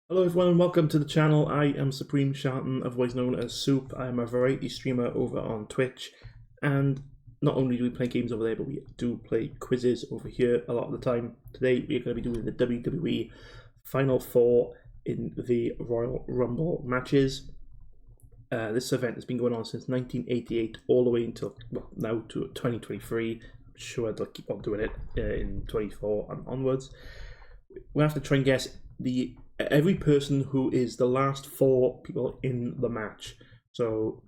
Hello everyone and welcome to the channel. I am SupremeCharlatan, otherwise known as Soup. I am a variety streamer over on Twitch, and not only do we play games over there, but we do play quizzes over here a lot of the time. Today we are going to be doing the WWE Final Four in the Royal Rumble matches. This event has been going on since 1988 all the way until, well, now to 2023. I'm sure they'll keep on doing it in 24 and onwards. We have to try and guess every person who is the last four people in the match. So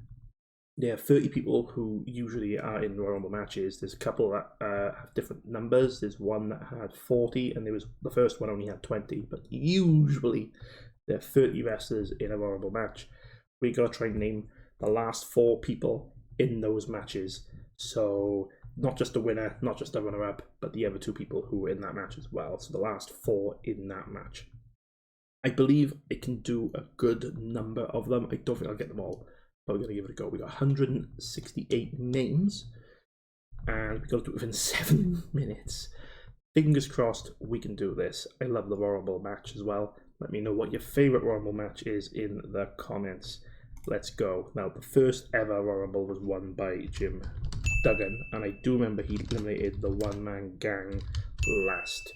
there are 30 people who usually are in Royal Rumble matches. There's a couple that have different numbers. There's one that had 40, and the first one only had 20. But usually there are 30 wrestlers in a Royal Rumble match. We got to try and name the last four people in those matches. So not just the winner, not just the runner-up, but the other two people who were in that match as well. So the last four in that match. I believe it can do a good number of them. I don't think I'll get them all, but we're going to give it a go. We got 168 names, and we've got to do it within 7 minutes. Fingers crossed we can do this. I love the Royal Rumble match as well. Let me know what your favourite Royal Rumble match is in the comments. Let's go. Now, the first ever Royal Rumble was won by Jim Duggan, and I do remember he eliminated the one-man gang last,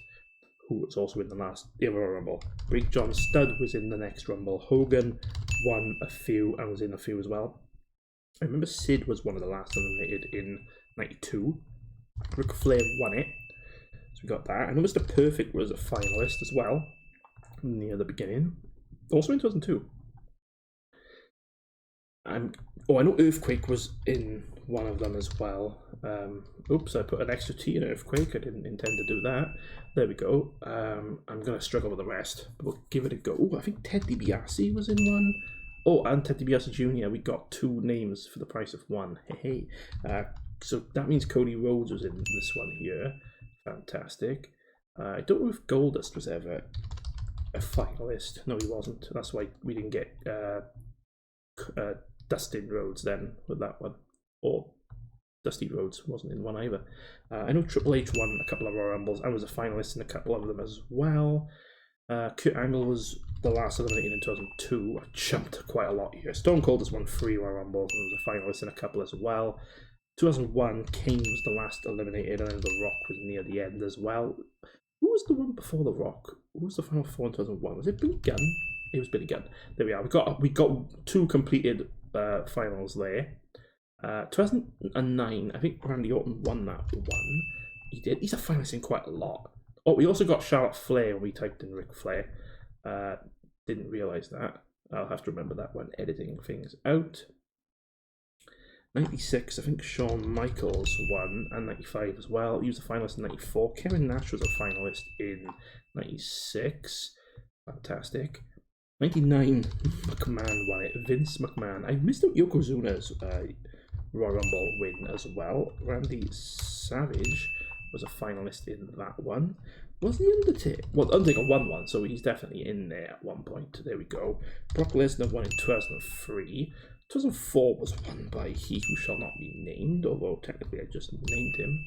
who was also in the last Royal Rumble. Great John Studd was in the next Rumble. Hogan won a few and was in a few as well. I remember Sid was one of the last eliminated in 92. Ric Flair won it, so we got that. I know Mr. Perfect was a finalist as well near the beginning, also in 2002. I know Earthquake was in one of them as well. Oops, I put an extra T in Earthquake. I didn't intend to do that. There we go. I'm going to struggle with the rest, but we'll give it a go. Oh, I think Ted DiBiase was in one. Oh, and Ted DiBiase Jr. We got 2 names for the price of 1. Hey. So that means Cody Rhodes was in this one here. Fantastic. I don't know if Goldust was ever a finalist. No, he wasn't. That's why we didn't get Dustin Rhodes then with that one, or Dusty Rhodes wasn't in one either. I know Triple H won a couple of Royal Rumbles and was a finalist in a couple of them as well. Kurt Angle was the last eliminated in 2002. I jumped quite a lot here. Stone Cold has won 3 Royal Rumbles and was a finalist in a couple as well. 2001, Kane was the last eliminated, and then The Rock was near the end as well. Who was the one before The Rock? Who was the final 4 in 2001? Was it Billy Gunn? It was Billy Gunn. There we are. We got 2 completed finals there. 2009, I think Randy Orton won that one. He did. He's a finalist in quite a lot. Oh, we also got Charlotte Flair when we typed in Ric Flair. Didn't realise that. I'll have to remember that when editing things out. 96, I think Shawn Michaels won, and 95 as well. He was a finalist in 94. Kevin Nash was a finalist in 96. Fantastic. 99, McMahon won it. Vince McMahon. I missed out Yokozuna's Royal Rumble win as well. Randy Savage was a finalist in that one. Was the Undertaker? Well, Undertaker won one, so he's definitely in there at one point. There we go. Brock Lesnar won in 2003. 2004 was won by He Who Shall Not Be Named, although technically I just named him,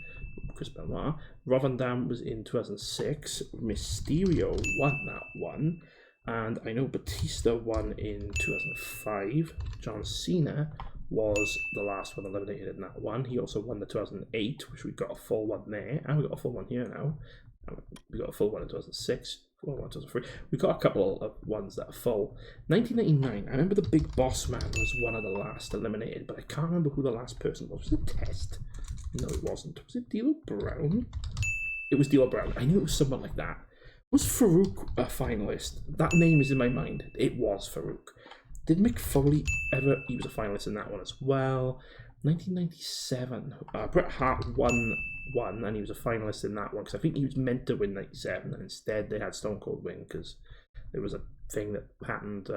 Chris Benoit. Rob Van Dam was in 2006. Mysterio won that one. And I know Batista won in 2005. John Cena was the last one eliminated in that one. He also won the 2008, which we got a full one there. And we got a full one here now. We got a full one in 2006. Full one in 2003. We got a couple of ones that are full. 1999, I remember the Big Boss Man was one of the last eliminated, but I can't remember who the last person was. Was it Test? No, it wasn't. Was it D'Lo Brown? It was D'Lo Brown. I knew it was someone like that. Was Farouk a finalist? That name is in my mind. It was Farouk. Did Mick Foley ever? He was a finalist in that one as well. 1997. Bret Hart won one, and he was a finalist in that one because I think he was meant to win 97, and instead they had Stone Cold win because there was a thing that happened.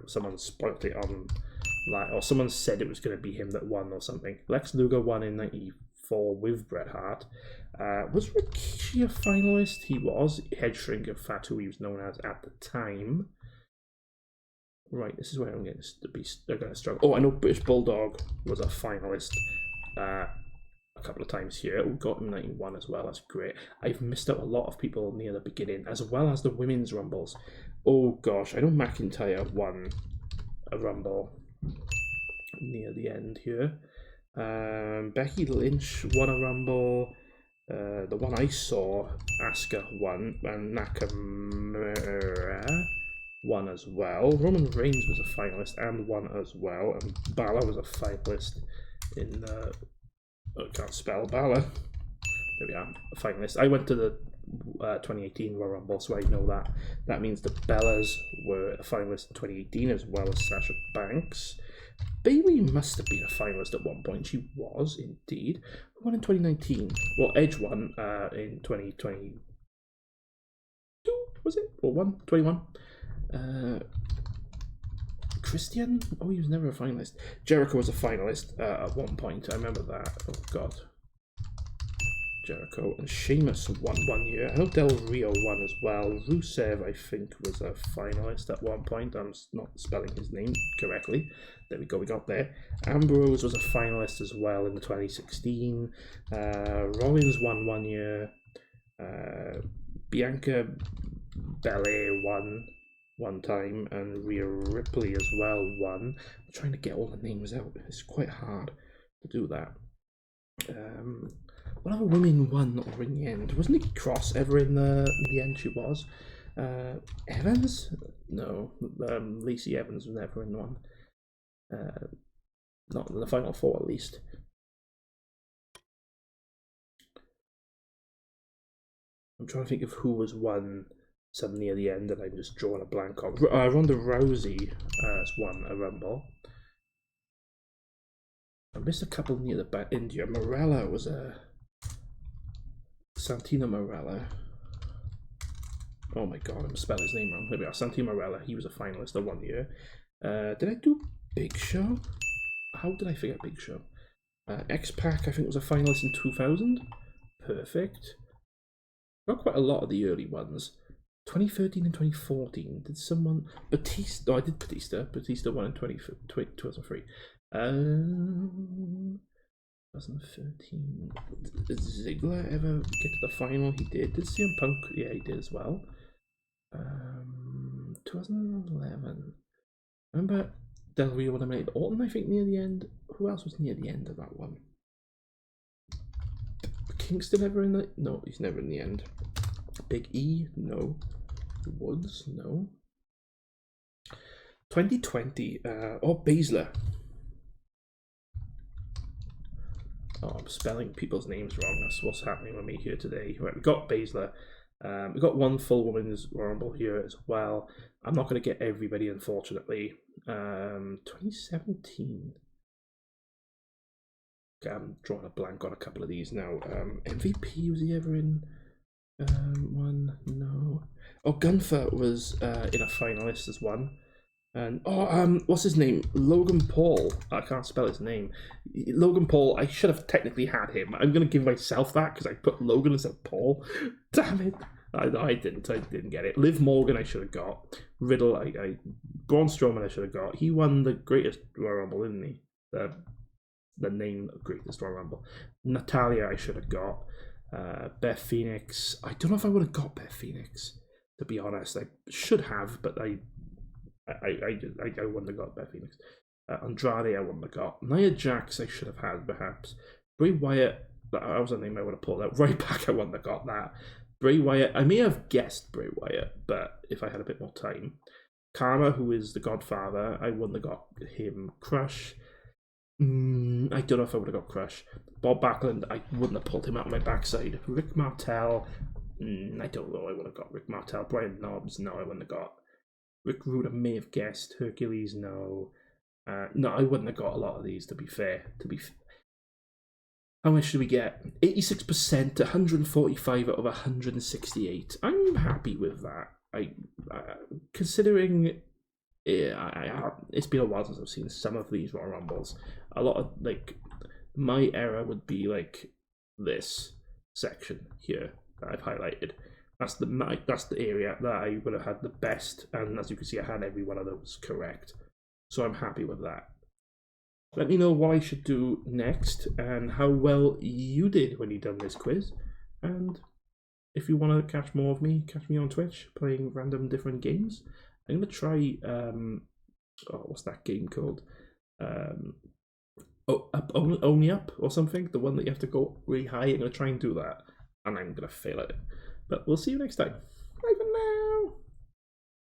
Someone spoiled it on, or someone said it was going to be him that won or something. Lex Luger won in 94 with Bret Hart. Was Rikishi a finalist? He was. Head Shrinker Fatu, he was known as at the time. Right, this is where I'm going to be. They're going to struggle. Oh, I know British Bulldog was a finalist a couple of times here. We got him 91 as well. That's great. I've missed out a lot of people near the beginning, as well as the women's rumbles. Oh gosh, I know McIntyre won a Rumble near the end here. Becky Lynch won a Rumble. The one I saw, Asuka won, and Nakamura won as well. Roman Reigns was a finalist and won as well, and Balor was a finalist in I can't spell Balor. There we are, a finalist. I went to the 2018 Royal Rumble, so I know that. That means the Bellas were a finalist in 2018 as well as Sasha Banks. Bayley must have been a finalist at one point. She was, indeed. Who won in 2019? Well, Edge won in 2022, was it? Or 21? Christian? Oh, he was never a finalist. Jericho was a finalist at one point. I remember that. Oh, God. Jericho and Sheamus won 1 year. I know Del Rio won as well. Rusev, I think, was a finalist at one point. I'm not spelling his name correctly. There we go, we got there. Ambrose was a finalist as well in the 2016. Rollins won 1 year. Bianca Belair won one time, and Rhea Ripley as well won. I'm trying to get all the names out. It's quite hard to do that. What other women won or in the end? Was Nikki Cross ever in the end? She was. Evans? No. Lacey Evans was never in one. Not in the final four, at least. I'm trying to think of who was won some near the end, and I'm just drawing a blank on. Ronda Rousey has won a Rumble. I missed a couple near the back. India. Morella was a... Santino Marella. Oh my god, I'm spelling his name wrong. There we are. Santino Marella. He was a finalist at 1 year. Did I do Big Show? How did I forget Big Show? X-Pac, I think, was a finalist in 2000. Perfect. Got quite a lot of the early ones. 2013 and 2014. Did someone... Batista... No, I did Batista. Batista won in 2003. 2013. Did Ziggler ever get to the final? He did. Did CM Punk? Yeah, he did as well. 2011. Remember Del Rio eliminated Orton, I think, near the end. Who else was near the end of that one? Kingston ever in the... No, he's never in the end. Big E? No. Woods? No. 2020. Baszler. Oh, I'm spelling people's names wrong. That's what's happening with me here today. Right, we got Baszler. We got one full women's Rumble here as well. I'm not going to get everybody, unfortunately. 2017. Okay, I'm drawing a blank on a couple of these now. MVP, was he ever in one? No. Oh, Gunther was in a finalist as one. And what's his name? Logan Paul. I can't spell his name. Logan Paul. I should have technically had him. I'm gonna give myself that because I put Logan instead of Paul. Damn it! I didn't. I didn't get it. Liv Morgan. I should have got. Riddle. Braun Strowman. I should have got. He won the greatest Royal Rumble, didn't he? The name of greatest Royal Rumble. Natalia. I should have got. Beth Phoenix. I don't know if I would have got Beth Phoenix. To be honest, I should have, but I wouldn't have got Beth Phoenix. Andrade, I wouldn't have got. Nia Jax, I should have had, perhaps. Bray Wyatt, that was a name I would have pulled out. Right back, I wouldn't have got that. Bray Wyatt, I may have guessed Bray Wyatt, but if I had a bit more time. Karma, who is the Godfather, I wouldn't have got him. Crush, I don't know if I would have got Crush. Bob Backlund, I wouldn't have pulled him out of my backside. Rick Martel, I don't know, I would have got Rick Martel. Brian Knobbs, no, I wouldn't have got. Rick Rude, I may have guessed. Hercules, no. No, I wouldn't have got a lot of these, to be fair. How much do we get? 86%, 145 out of 168. I'm happy with that. Considering it's been a while since I've seen some of these Royal Rumbles. A lot of, my era would be this section here that I've highlighted. That's the area that I would have had the best, and as you can see, I had every one of those correct. So I'm happy with that. Let me know what I should do next and how well you did when you done this quiz. And if you want to catch more of me, catch me on Twitch playing random different games. I'm gonna try what's that game called? Only Up or something. The one that you have to go really high. I'm gonna try and do that, and I'm gonna fail at it. But we'll see you next time. Bye for now.